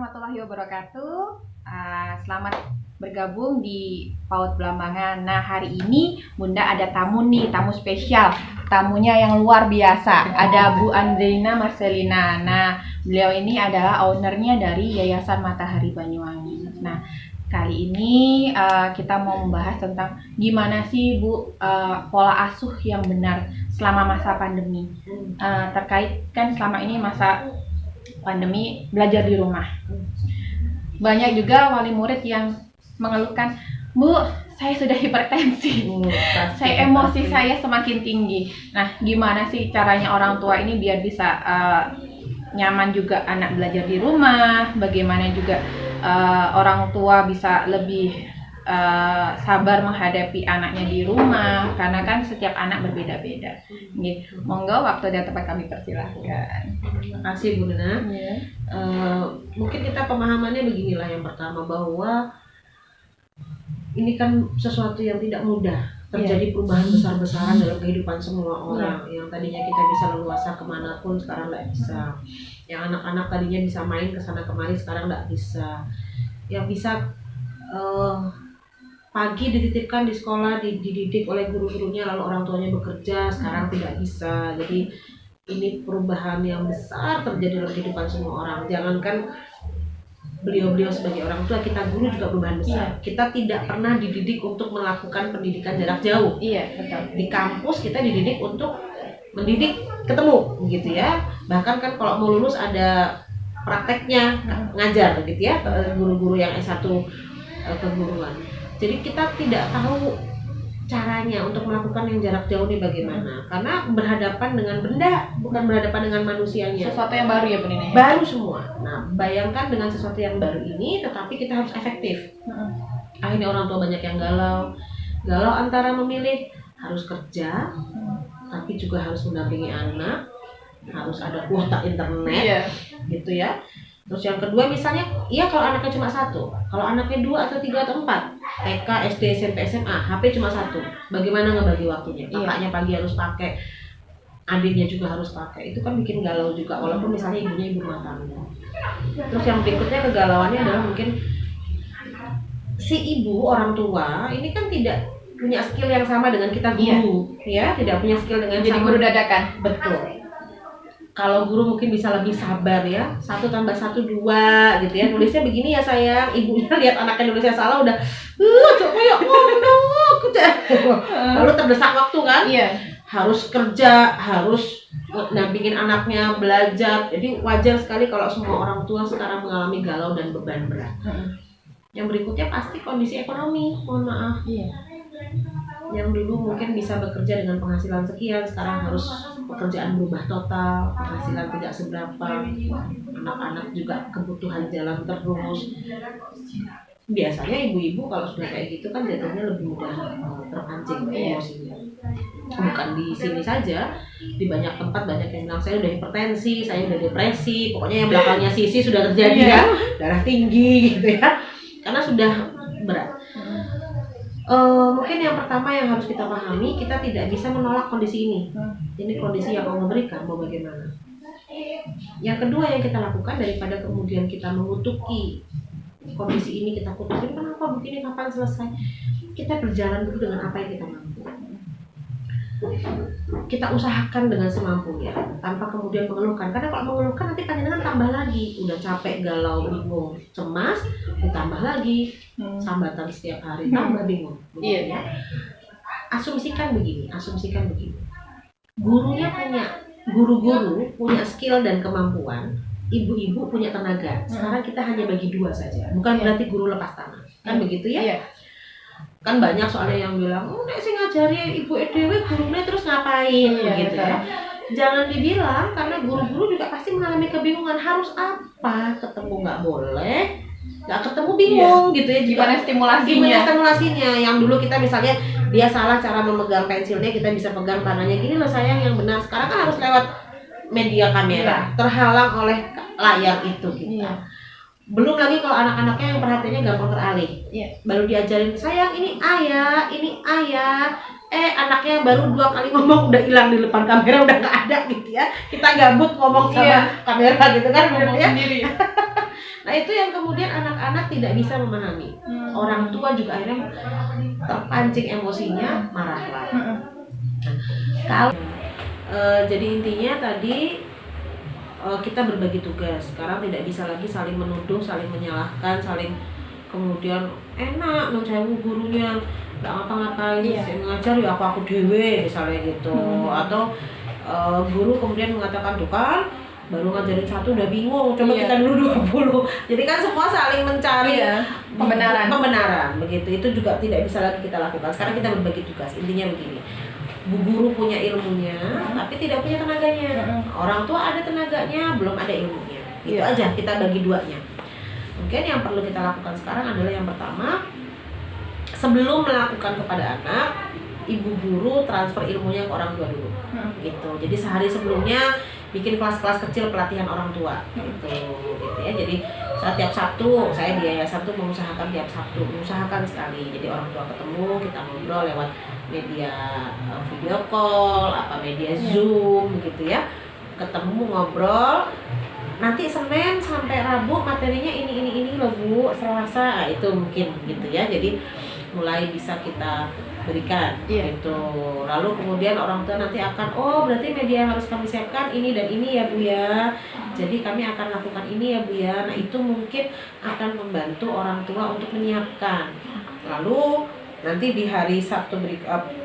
warahmatullahi wabarakatuh. Selamat bergabung di PAUD Belambangan. Nah, hari ini Bunda ada tamu nih, tamu spesial. Tamunya yang luar biasa. Ada Bu Andrina Marcelina. Nah, beliau ini adalah ownernya dari Yayasan Matahari Banyuwangi. Nah, kali ini kita mau membahas tentang gimana sih Bu pola asuh yang benar selama masa pandemi. Terkait kan selama ini masa pandemi belajar di rumah. Banyak juga wali murid yang mengeluhkan, Bu, saya sudah hipertensi, saya emosi saya semakin tinggi. Nah, gimana sih caranya orang tua ini biar bisa nyaman juga anak belajar di rumah? Bagaimana juga orang tua bisa lebih sabar menghadapi anaknya di rumah, karena kan setiap anak berbeda-beda. Monggo, waktu dan tempat kami persilahkan. Terima kasih Bu Nena. Mungkin kita pemahamannya beginilah, yang pertama bahwa ini kan sesuatu yang tidak mudah, terjadi perubahan besar-besaran dalam kehidupan semua orang. Yang tadinya kita bisa leluasa kemanapun, sekarang nggak bisa. Yang anak-anak tadinya bisa main kesana kemari, sekarang nggak bisa. Yang bisa pagi dititipkan di sekolah, dididik oleh guru-gurunya, lalu orang tuanya bekerja, sekarang tidak bisa. Jadi ini perubahan yang besar terjadi dalam kehidupan semua orang. Jangankan beliau-beliau sebagai orang tua, kita guru juga perubahan besar. Kita tidak pernah dididik untuk melakukan pendidikan jarak jauh. Betul. Di kampus kita dididik untuk mendidik ketemu, gitu ya. Bahkan kan kalau mau lulus ada prakteknya ngajar, gitu ya, guru-guru yang S1 keguruan. Jadi kita tidak tahu caranya untuk melakukan yang jarak jauh ini bagaimana, karena berhadapan dengan benda, bukan berhadapan dengan manusianya. Sesuatu yang baru ya Bu Nina? Baru semua. Nah, bayangkan dengan sesuatu yang baru ini, tetapi kita harus efektif. Akhirnya orang tua banyak yang galau antara memilih harus kerja, tapi juga harus mendampingi anak, harus ada kuota internet, gitu ya. Terus yang kedua misalnya, kalau anaknya cuma satu, kalau anaknya 2 atau 3 atau 4, TK, SD, SMP, SMA, HP cuma satu, bagaimana ngebagi waktunya? Kakaknya pagi harus pakai, adiknya juga harus pakai, itu kan bikin galau juga, walaupun misalnya ibunya ibu rumah tangga. Terus yang berikutnya kegalauannya adalah mungkin si ibu, orang tua, ini kan tidak punya skill yang sama dengan kita guru, tidak punya skill dengan jadi guru dadakan. Betul. Kalau guru mungkin bisa lebih sabar ya, 1 tambah 1 2 gitu ya, nulisnya begini ya sayang, ibunya lihat anaknya nulisnya salah udah coba ya lalu terdesak waktu kan, harus kerja, harus nampingin anaknya belajar. Jadi wajar sekali kalau semua orang tua sekarang mengalami galau dan beban berat. Yang berikutnya pasti kondisi ekonomi, mohon maaf. Yang dulu mungkin bisa bekerja dengan penghasilan sekian, sekarang harus pekerjaan berubah total, penghasilan tidak seberapa, anak-anak juga kebutuhan jalan terus. Biasanya ibu-ibu kalau sudah kayak gitu kan jatuhnya lebih mudah terpancing emosinya. Bukan di sini saja, di banyak tempat banyak yang bilang saya udah hipertensi, saya udah depresi, pokoknya yang belakangnya sisi sudah terjadi ya, darah tinggi gitu ya, karena sudah berat. Mungkin yang pertama yang harus kita pahami, kita tidak bisa menolak kondisi ini. Ini kondisi yang Allah berikan, mau bagaimana. Yang kedua yang kita lakukan, daripada kemudian kita mengutuki kondisi ini, kita kutukin kenapa begini, kapan selesai, kita berjalan dulu dengan apa yang kita mampu. Kita usahakan dengan semampunya, tanpa kemudian mengeluhkan. Karena kalau mengeluhkan nanti panjenengan tambah lagi, udah capek, galau, bingung, cemas, ditambah lagi sambatan setiap hari, tambah bingung. Asumsikan begini. Guru-guru punya skill dan kemampuan, ibu-ibu punya tenaga. Sekarang kita hanya bagi 2 saja, bukan berarti guru lepas tangan, kan begitu ya? Kan banyak soalnya yang bilang, nek sing ngajari ibu EDW gurunya terus ngapain gitu ya. Jangan dibilang, karena guru-guru juga pasti mengalami kebingungan harus apa, ketemu nggak boleh, nggak ketemu bingung gitu ya. Gimana stimulasinya? Yang dulu kita misalnya dia salah cara memegang pensilnya, kita bisa pegang tangannya gini loh sayang yang benar. Sekarang kan harus lewat media kamera, terhalang oleh layar itu kita. Belum lagi kalau anak-anaknya yang perhatiannya gampang teralih, baru diajarin sayang ini ayah, anaknya baru 2 kali ngomong udah hilang di depan kamera, udah nggak ada gitu ya. Kita gabut ngomong sama kamera gitu kan, ngomong sendiri. Nah itu yang kemudian anak-anak tidak bisa memahami. Orang tua juga akhirnya terpancing emosinya, marahlah. Kalau jadi intinya tadi kita berbagi tugas. Sekarang tidak bisa lagi saling menuduh, saling menyalahkan, saling kemudian enak saya gurunya nggak ngapa-ngapain, saya ngajar ya aku dewe misalnya gitu. Atau guru kemudian mengatakan tuh kan baru ngajarin satu udah bingung, coba kita dulu 20. Jadi kan semua saling mencari pembenaran begitu. Itu juga tidak bisa lagi kita lakukan. Sekarang kita berbagi tugas. Intinya begini, Bu guru punya ilmunya tapi tidak punya tenaganya. Orang tua ada tenaganya, belum ada ilmunya. Itu aja, kita bagi duanya. Mungkin yang perlu kita lakukan sekarang adalah yang pertama, sebelum melakukan kepada anak, ibu guru transfer ilmunya ke orang tua dulu. Gitu. Jadi sehari sebelumnya bikin kelas-kelas kecil pelatihan orang tua gitu ya. Jadi tiap Sabtu saya di yayasan tuh mengusahakan tiap Sabtu, mengusahakan sekali. Jadi orang tua ketemu, kita ngobrol lewat media video call, media Zoom gitu ya. Ketemu ngobrol. Nanti Senin sampai Rabu materinya ini loh Bu, Selasa itu mungkin gitu ya. Jadi mulai bisa kita berikan gitu. Lalu kemudian orang tua nanti akan berarti media yang harus kami siapkan ini dan ini ya Bu ya. Jadi kami akan lakukan ini ya Bu ya. Nah itu mungkin akan membantu orang tua untuk menyiapkan. Lalu nanti di hari Sabtu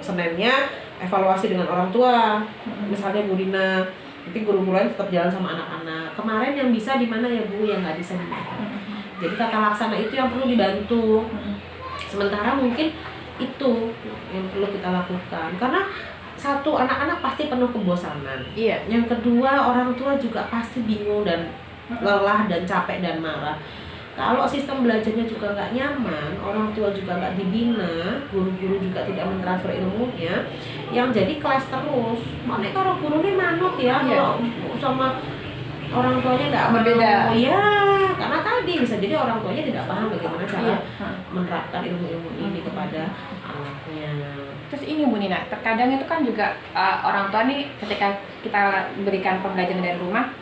Seninnya evaluasi dengan orang tua. Misalnya Bu Dina, nanti guru-guru lain tetap jalan sama anak-anak. Kemarin yang bisa di mana ya Bu, yang nggak bisa di mana. Jadi tata laksana itu yang perlu dibantu. Sementara mungkin itu yang perlu kita lakukan, karena satu, anak-anak pasti penuh kebosanan. Yang kedua, orang tua juga pasti bingung dan lelah dan capek dan marah. Kalau sistem belajarnya juga nggak nyaman, orang tua juga nggak dibina, guru-guru juga tidak mentransfer ilmunya, yang jadi kelas terus. Makanya kalau gurunya manut ya, kalau sama orang tuanya nggak berbeda. Karena tadi bisa jadi orang tuanya tidak paham bagaimana cara menerapkan ilmu-ilmu ini kepada anaknya. Terus ini Bu Nina, terkadang itu kan juga orang tua nih ketika kita berikan pembelajaran dari rumah,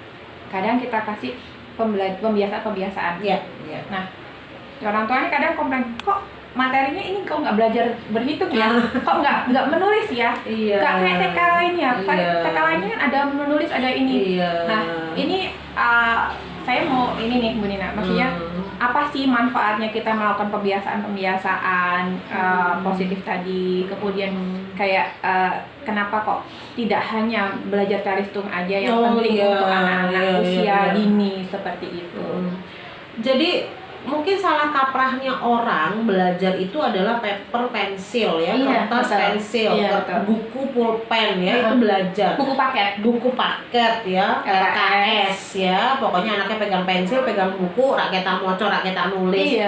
kadang kita kasih pembiasaan. Nah, orang tua ini kadang komplain, kok materinya ini kok nggak belajar berhitung ya, kok nggak menulis ya, kayak TK lainnya, TK lainnya kan ada menulis, ada ini. Nah ini saya mau ini nih Bu Nina, maksudnya apa sih manfaatnya kita melakukan pembiasaan positif tadi, kemudian kayak kenapa kok tidak hanya belajar talistung aja yang penting untuk anak-anak usia dini seperti itu. Jadi mungkin salah kaprahnya orang belajar itu adalah paper pensil ya, kertas pensil, buku pulpen ya, itu belajar. Buku paket ya, LKS ya. Pokoknya anaknya pegang pensil, pegang buku, rakyat moco, rakyat nulis.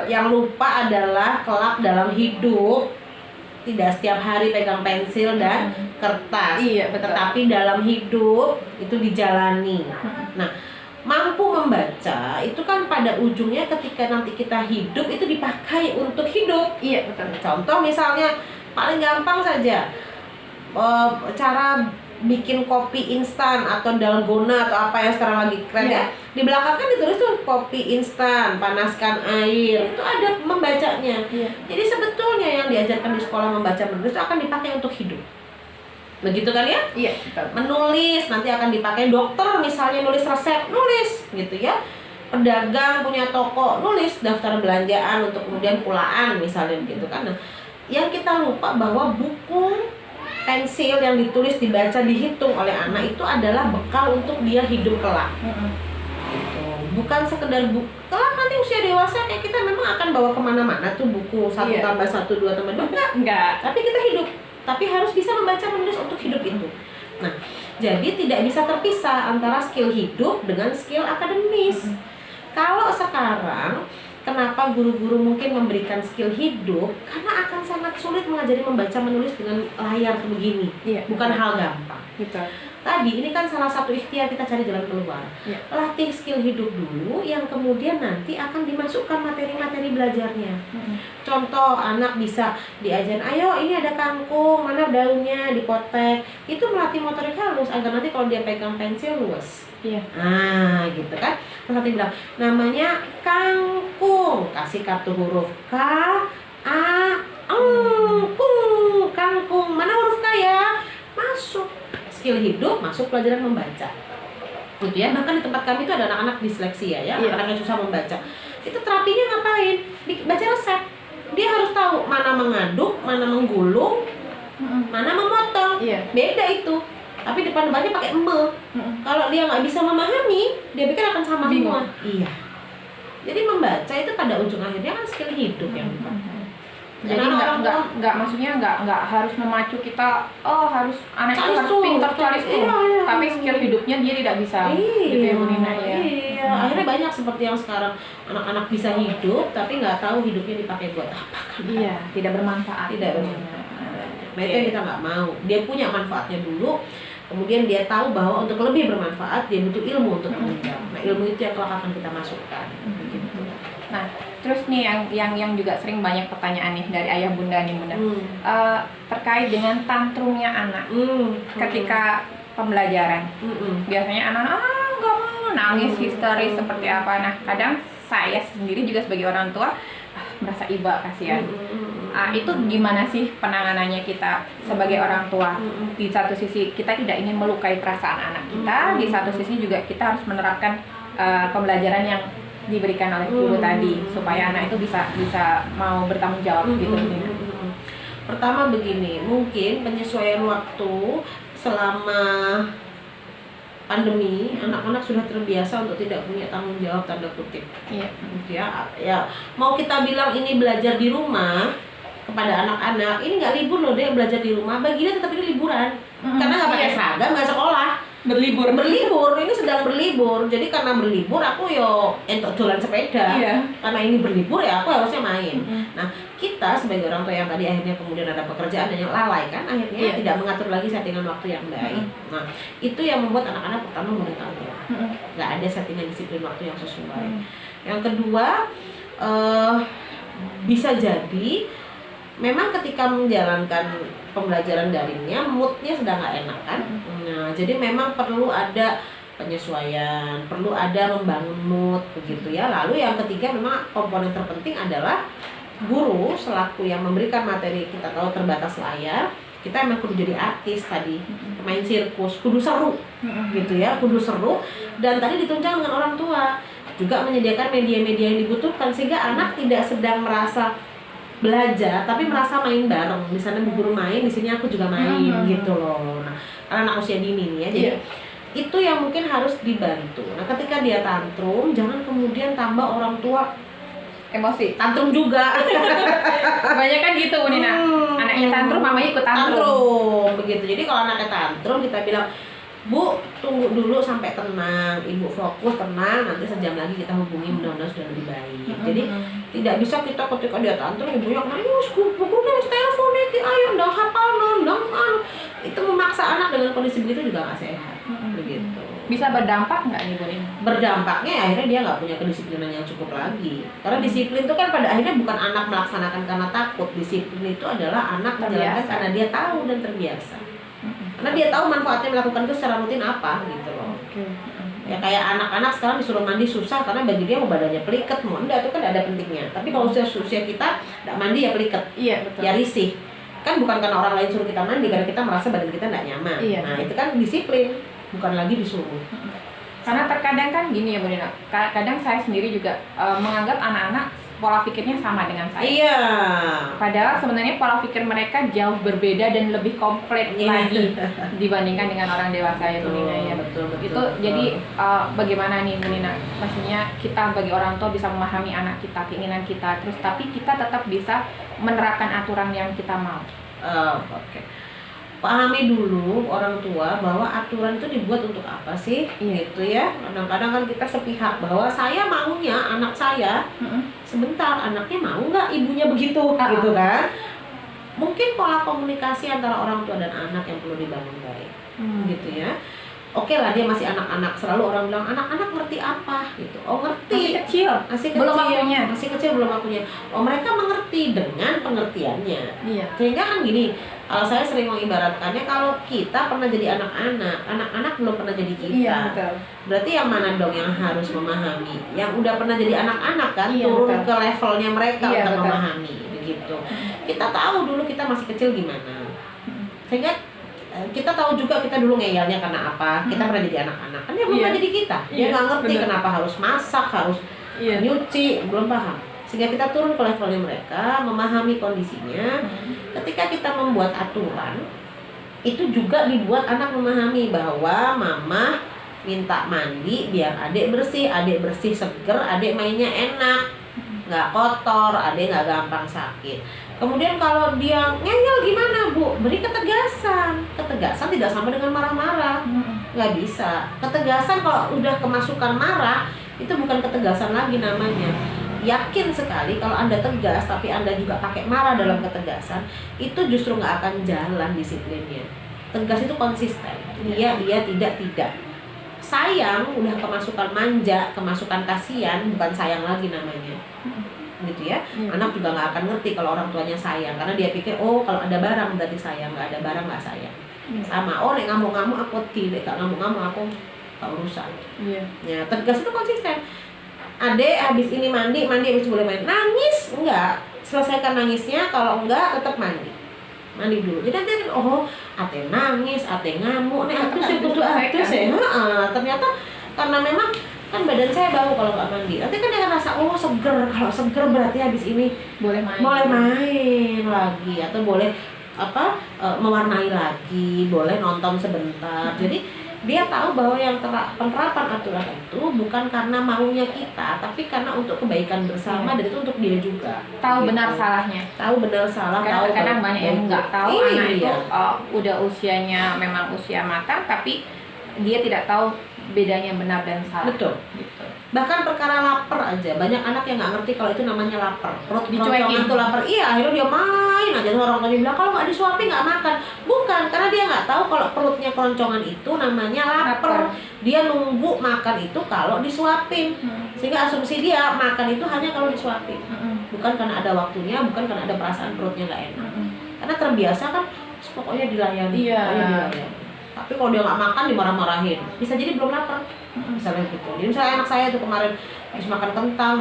Yang lupa adalah kelak dalam hidup tidak setiap hari pegang pensil dan kertas. Tetapi dalam hidup itu dijalani. Nah, mampu membaca itu kan pada ujungnya ketika nanti kita hidup itu dipakai untuk hidup. Contoh misalnya paling gampang saja, cara bikin kopi instan atau dalgona atau apa yang sekarang lagi keren ya. Di belakang kan ditulis tuh kopi instan, panaskan air, itu ada membacanya. Jadi sebetulnya yang diajarkan di sekolah membaca menulis itu akan dipakai untuk hidup. Begitu kan ya? Menulis nanti akan dipakai, dokter misalnya nulis resep, nulis gitu ya. Pedagang punya toko, nulis daftar belanjaan untuk kemudian pulaan misalnya gitu kan. Nah, yang kita lupa bahwa buku pensil yang ditulis, dibaca, dihitung oleh anak itu adalah bekal untuk dia hidup kelak. Gitu. Bukan sekedar buku. Kelak nanti usia dewasa kayak kita memang akan bawa kemana-mana tuh buku 1 tambah 1, 2 tambah 2 enggak. Tapi kita hidup. Tapi harus bisa membaca menulis untuk hidup itu. Nah, jadi tidak bisa terpisah antara skill hidup dengan skill akademis. Kalau sekarang, kenapa guru-guru mungkin memberikan skill hidup? Karena akan sangat sulit mengajari membaca menulis dengan layar begini. Bukan hal gampang. tadi ini kan salah satu ikhtiar kita cari jalan keluar. Latih skill hidup dulu yang kemudian nanti akan dimasukkan materi-materi belajarnya. Contoh, anak bisa diajarin, ayo ini ada kangkung, mana daunnya, dipotek. Itu melatih motorik halus agar nanti kalau dia pegang pensil luas. Nah gitu kan. Terus nanti bilang namanya kangkung, kasih kartu huruf K A kangkung, mana huruf K ya, masuk skill hidup, masuk pelajaran membaca gitu ya. Bahkan di tempat kami itu ada anak-anak disleksia ya, anak-anak yang susah membaca. Itu terapinya ngapain? Baca resep. Dia harus tahu mana mengaduk, mana menggulung, mana memotong. Beda itu. Tapi depan-depannya pakai embel. Kalau dia nggak bisa memahami, dia pikir akan sama semua. Iya. Jadi membaca itu pada ujung akhirnya kan skill hidup yang dipakai. Jadi nggak maksudnya nggak harus memacu kita, harus anak itu harus pintar calis tuh, tapi skill hidupnya dia tidak bisa. Gitu ya Bu Nina ya. Iya, akhirnya banyak seperti yang sekarang anak-anak bisa hidup tapi nggak tahu hidupnya dipakai buat apa kan. Iya, tidak bermanfaat. Tidak bermanfaat. Mereka kita nggak mau. Dia punya manfaatnya dulu, kemudian dia tahu bahwa untuk lebih bermanfaat dia butuh ilmu untuk mengejar. Nah, ilmu itu yang kelak akan kita masukkan. Gitu. Nah, terus nih yang juga sering banyak pertanyaan nih dari ayah bunda nih bunda, terkait dengan tantrumnya anak ketika pembelajaran. Biasanya anak nggak mau, nangis histeris seperti apa. Nah, kadang saya sendiri juga sebagai orang tua merasa iba, kasihan. Itu gimana sih penanganannya kita sebagai orang tua? Di satu sisi kita tidak ingin melukai perasaan anak kita, di satu sisi juga kita harus menerapkan pembelajaran yang diberikan oleh guru tadi supaya anak itu bisa mau bertanggung jawab gitu. Pertama begini, mungkin penyesuaian waktu selama pandemi, anak-anak sudah terbiasa untuk tidak punya tanggung jawab tanda kutip. Ya, mau kita bilang ini belajar di rumah kepada anak-anak, ini nggak libur loh dia belajar di rumah, bagi dia tetap ini liburan karena nggak pakai seragam, nggak sekolah. Berlibur, ini sedang berlibur. Jadi karena berlibur aku entuk dolan sepeda. Karena ini berlibur ya aku harusnya main. Nah, kita sebagai orang tua yang tadi akhirnya kemudian ada pekerjaan dan yang lalai kan akhirnya tidak mengatur lagi settingan waktu yang baik. Nah, itu yang membuat anak-anak pertama mudah tanggung. Nggak ada settingan disiplin waktu yang sesuai. Yang kedua, bisa jadi memang ketika menjalankan pembelajaran daringnya moodnya sedang nggak enak kan. Nah, jadi memang perlu ada penyesuaian, perlu ada membangun mood begitu ya. Lalu yang ketiga memang komponen terpenting adalah guru selaku yang memberikan materi. Kita tahu terbatas layar, kita emang kudu jadi artis tadi, main sirkus, kudu seru gitu ya, kudu seru. Dan tadi ditunjang dengan orang tua juga menyediakan media-media yang dibutuhkan sehingga anak tidak sedang merasa belajar tapi merasa main bareng. Di sana bu guru main, di sini aku juga main gitu loh. Nah, karena anak usia dini nih ya, jadi itu yang mungkin harus dibantu. Nah, ketika dia tantrum, jangan kemudian tambah orang tua emosi, tantrum juga. Kebanyakan gitu Bu Nina, anaknya tantrum, mamanya ikut tantrum. Begitu. Jadi kalau anaknya tantrum kita bilang, Bu, tunggu dulu sampai tenang, Ibu fokus, tenang, nanti sejam lagi kita hubungi, mudah-mudahan sudah lebih baik. Jadi tidak bisa kita ketika dia tantrum, ibunya nangis, Bu udah telepon nih, ayo ndang hafal, ndang itu memaksa anak dengan kondisi begitu juga nggak sehat. Begitu. Bisa berdampak nggak nih Bu Nina? Berdampaknya akhirnya dia nggak punya kedisiplinan yang cukup lagi. Karena disiplin itu kan pada akhirnya bukan anak melaksanakan karena takut. Disiplin itu adalah anak menjalankan karena dia tahu dan terbiasa. Karena dia tahu manfaatnya melakukan itu secara rutin apa gitu loh. Ya kayak anak-anak sekarang disuruh mandi susah karena bagi dia mau badannya peliket, mau enggak itu kan ada pentingnya. Tapi kalau usia kita enggak mandi ya peliket. Iya, betul. Ya risih. Kan bukan karena orang lain suruh kita mandi, karena kita merasa badan kita enggak nyaman. Nah, itu kan disiplin, bukan lagi disuruh. Karena terkadang kan gini ya Bu Nina, kadang saya sendiri juga menganggap anak-anak pola pikirnya sama dengan saya. Iya. Padahal sebenarnya pola pikir mereka jauh berbeda dan lebih kompleks lagi dibandingkan dengan orang dewasa ya Bu Nina ya. Betul. Itu jadi bagaimana nih Bu Nina? Maksudnya kita bagi orang tua bisa memahami anak kita, keinginan kita, terus tapi kita tetap bisa menerapkan aturan yang kita mau. Oke. Pahami dulu orang tua bahwa aturan itu dibuat untuk apa sih, gitu ya. Kadang-kadang kan kita sepihak bahwa saya maunya anak saya sebentar, anaknya mau nggak ibunya begitu, gitu kan. mungkin pola komunikasi antara orang tua dan anak yang perlu dibangun baik, gitu ya. Oke lah, dia masih anak-anak, selalu orang bilang anak-anak ngerti apa gitu. Oh ngerti, masih kecil, belum waktunya. Oh mereka mengerti dengan pengertiannya. Iya. Sehingga kan gini, kalau saya sering mengibaratkannya, kalau kita pernah jadi anak-anak, anak-anak belum pernah jadi kita. Iya, betul. Berarti yang mana dong yang harus memahami? Yang udah pernah jadi anak-anak kan, Iya, turun betul. ke levelnya mereka Iya, untuk betul. memahami begitu. Kita tahu dulu kita masih kecil gimana. Sehingga kita tahu juga kita dulu ngeyelnya karena apa. Kita pernah jadi anak-anak, kan dia belum pernah jadi kita. Dia nggak ngerti kenapa harus masak, harus nyuci, belum paham. Sehingga kita turun ke levelnya mereka, memahami kondisinya. Ketika kita membuat aturan, itu juga dibuat anak memahami bahwa mama minta mandi biar adik bersih seger, adik mainnya enak, nggak kotor, adik nggak gampang sakit. Kemudian kalau dia ngeyel gimana Bu? Beri ketegasan. Ketegasan tidak sama dengan marah-marah. Nggak bisa. Ketegasan kalau udah kemasukan marah, itu bukan ketegasan lagi namanya. Yakin sekali kalau Anda tegas tapi Anda juga pakai marah dalam ketegasan, itu justru nggak akan jalan disiplinnya. Tegas itu konsisten. Iya, tidak. Sayang udah kemasukan manja, kemasukan kasihan, bukan sayang lagi namanya. Gitu ya. Anak juga nggak akan ngerti kalau orang tuanya sayang, karena dia pikir oh kalau ada barang berarti sayang, nggak ada barang nggak sayang. Sama, oh nek ngamuk-ngamuk aku tidak, ngamuk-ngamuk aku tak urusan. Ya, tegas itu konsisten. Adek habis ini mandi habis boleh main. Nangis enggak, selesaikan nangisnya, kalau enggak tetap mandi dulu. Jadi nanti oh ate nangis, ate ngamuk, nek aku sih kudu atus ya. Ternyata karena memang kan badan saya bau kalau nggak mandi. Nanti kan dia akan rasa oh seger. Kalau seger berarti habis ini boleh main lagi, atau boleh mewarnai lagi, boleh nonton sebentar. Jadi dia tahu bahwa yang penerapan aturan itu bukan karena maunya kita, tapi karena untuk kebaikan bersama, dan itu untuk dia juga. Tahu benar salahnya. Tahu benar salah. Karena kadang banyak yang nggak tahu anak itu udah usianya memang usia matang, tapi dia tidak tahu bedanya benar dan salah. Betul. Gitu. Bahkan perkara lapar aja, banyak anak yang nggak ngerti kalau itu namanya lapar. Perut Dicuekin. keroncongan tuh lapar. Iya, akhirnya dia main aja. Orang tuanya bilang kalau nggak disuapin nggak makan. Bukan, karena dia nggak tahu kalau perutnya keroncongan itu namanya lapar. Dia nunggu makan itu kalau disuapin. Sehingga asumsi dia makan itu hanya kalau disuapin. Bukan karena ada waktunya, bukan karena ada perasaan perutnya nggak enak. Karena terbiasa kan, pokoknya dilayani. Iya. Tapi kalau dia nggak makan dimarah-marahin, bisa jadi belum lapar, misalnya gitu. Jadi misalnya anak saya tuh kemarin habis makan kentang,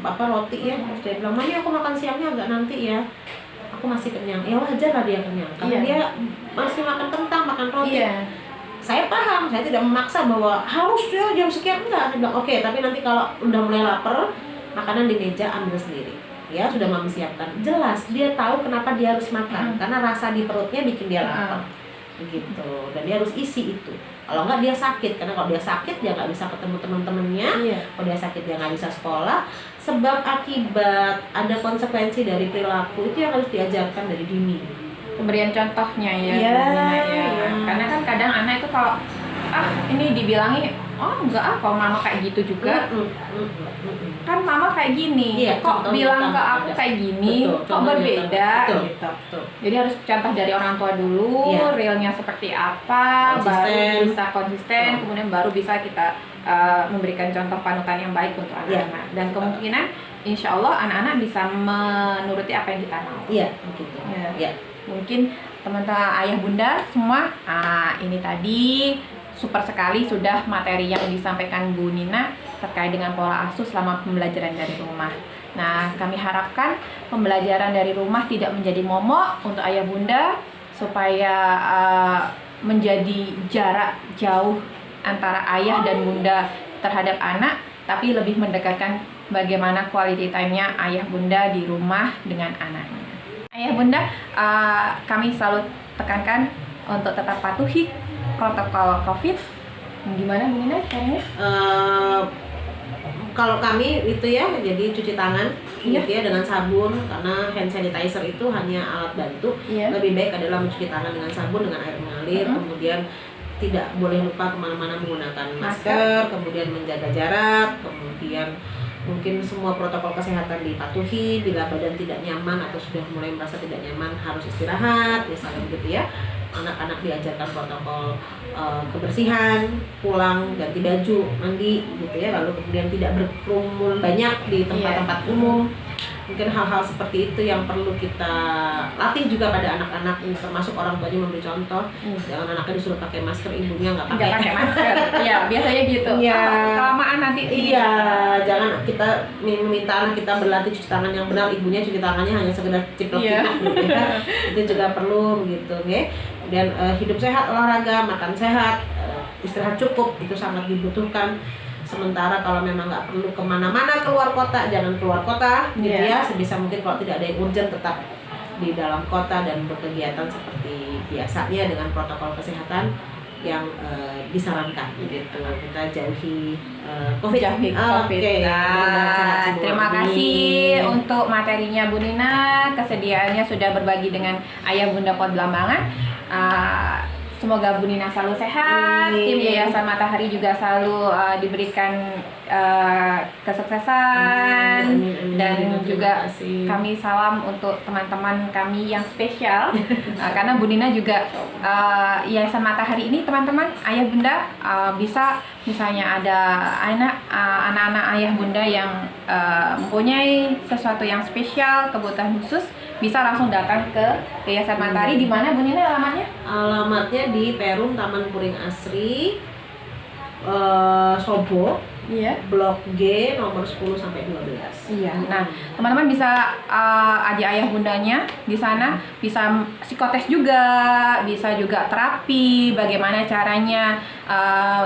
makan roti ya, terus dia bilang mami aku makan siangnya agak nanti ya, aku masih kenyang. Ya wajar lah dia kenyang, karena dia masih makan kentang, makan roti. Saya paham, saya tidak memaksa bahwa harus ya jam sekian, enggak. Saya bilang oke, tapi nanti kalau udah mulai lapar, makanan di meja ambil sendiri. Ya sudah mami siapkan. Jelas dia tahu kenapa dia harus makan, karena rasa di perutnya bikin dia lapar. Begitu, dan dia harus isi itu. Kalau enggak dia sakit, karena kalau dia sakit dia nggak bisa ketemu teman-temannya. Kalau dia sakit dia nggak bisa sekolah. Sebab akibat ada konsekuensi dari perilaku itu yang harus diajarkan dari dini. Pemberian contohnya ya. Iya. Karena kan kadang anak itu kalau ini dibilangi oh enggak kalau mama kayak gitu juga. Kan mama kayak gini, kok bilang ke aku kayak gini, kok berbeda gitu. Jadi harus contoh dari orang tua dulu, realnya seperti apa, baru bisa konsisten, kemudian baru bisa kita memberikan contoh panutan yang baik untuk anak-anak. Dan kemungkinan insya Allah anak-anak bisa menuruti apa yang kita mau. Iya, begitu. Mungkin teman-teman ayah bunda semua, ini tadi super sekali sudah materi yang disampaikan Bu Nina terkait dengan pola asuh selama pembelajaran dari rumah. Nah, kami harapkan pembelajaran dari rumah tidak menjadi momok untuk ayah bunda, supaya menjadi jarak jauh antara ayah dan bunda terhadap anak, tapi lebih mendekatkan bagaimana quality time-nya ayah bunda di rumah dengan anaknya. Ayah bunda, kami selalu tekankan untuk tetap patuhi protokol COVID. Gimana Bu Nina caranya? Kalau kami itu ya, jadi cuci tangan gitu ya dengan sabun, karena hand sanitizer itu hanya alat bantu. Lebih baik adalah mencuci tangan dengan sabun dengan air mengalir. Kemudian tidak boleh lupa kemana-mana menggunakan masker, kemudian menjaga jarak, kemudian Mungkin semua protokol kesehatan dipatuhi. Bila badan tidak nyaman atau sudah mulai merasa tidak nyaman, harus istirahat, misalnya begitu ya. Anak-anak diajarkan protokol kebersihan, pulang ganti baju, mandi gitu ya. Lalu kemudian tidak berkerumun banyak di tempat-tempat umum. Mungkin hal-hal seperti itu yang perlu kita latih juga pada anak-anak, termasuk orang tuanya memberi contoh. Jangan anaknya disuruh pakai masker, ibunya nggak pakai masker. Iya, biasanya gitu. Iya. Kelamaan nanti. Iya, jangan kita meminta anak kita berlatih cuci tangan yang benar, ibunya cuci tangannya hanya sekedar ciplok-ciplok gitu ya. Itu juga perlu begitu, ya. Kemudian hidup sehat, olahraga, makan sehat, istirahat cukup, itu sangat dibutuhkan. Sementara kalau memang nggak perlu kemana-mana keluar kota, jangan keluar kota gitu ya. Sebisa mungkin kalau tidak ada yang urgent, tetap di dalam kota dan berkegiatan seperti biasanya dengan protokol kesehatan yang disarankan gitu. Kita jauhi COVID. Oke. Terima kasih untuk materinya Bu Nina, kesediaannya sudah berbagi dengan Ayah Bunda PAUD Blambangan. Semoga Bu Nina selalu sehat, tim Yayasan Matahari juga selalu diberikan kesuksesan, dan juga kami salam untuk teman-teman kami yang spesial karena Bu Nina juga Yayasan Matahari ini teman-teman, ayah bunda bisa misalnya ada anak-anak ayah bunda yang mempunyai sesuatu yang spesial, kebutuhan khusus, bisa langsung datang ke Yayasan Matahari. Di mana Bu Nina alamatnya? Alamatnya di Perum Taman Puring Asri, Sobo. Iya. Blok G nomor 10 sampai 12. Iya. Nah, teman-teman bisa ajak ayah bundanya di sana, bisa psikotes juga, bisa juga terapi, bagaimana caranya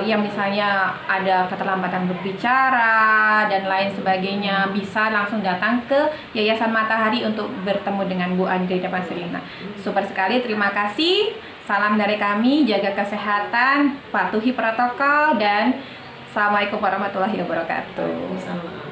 yang misalnya ada keterlambatan berbicara dan lain sebagainya, bisa langsung datang ke Yayasan Matahari untuk bertemu dengan Bu Andrina Pasrina. Super sekali, terima kasih. Salam dari kami, jaga kesehatan, patuhi protokol, dan Assalamualaikum warahmatullahi wabarakatuh. Salam.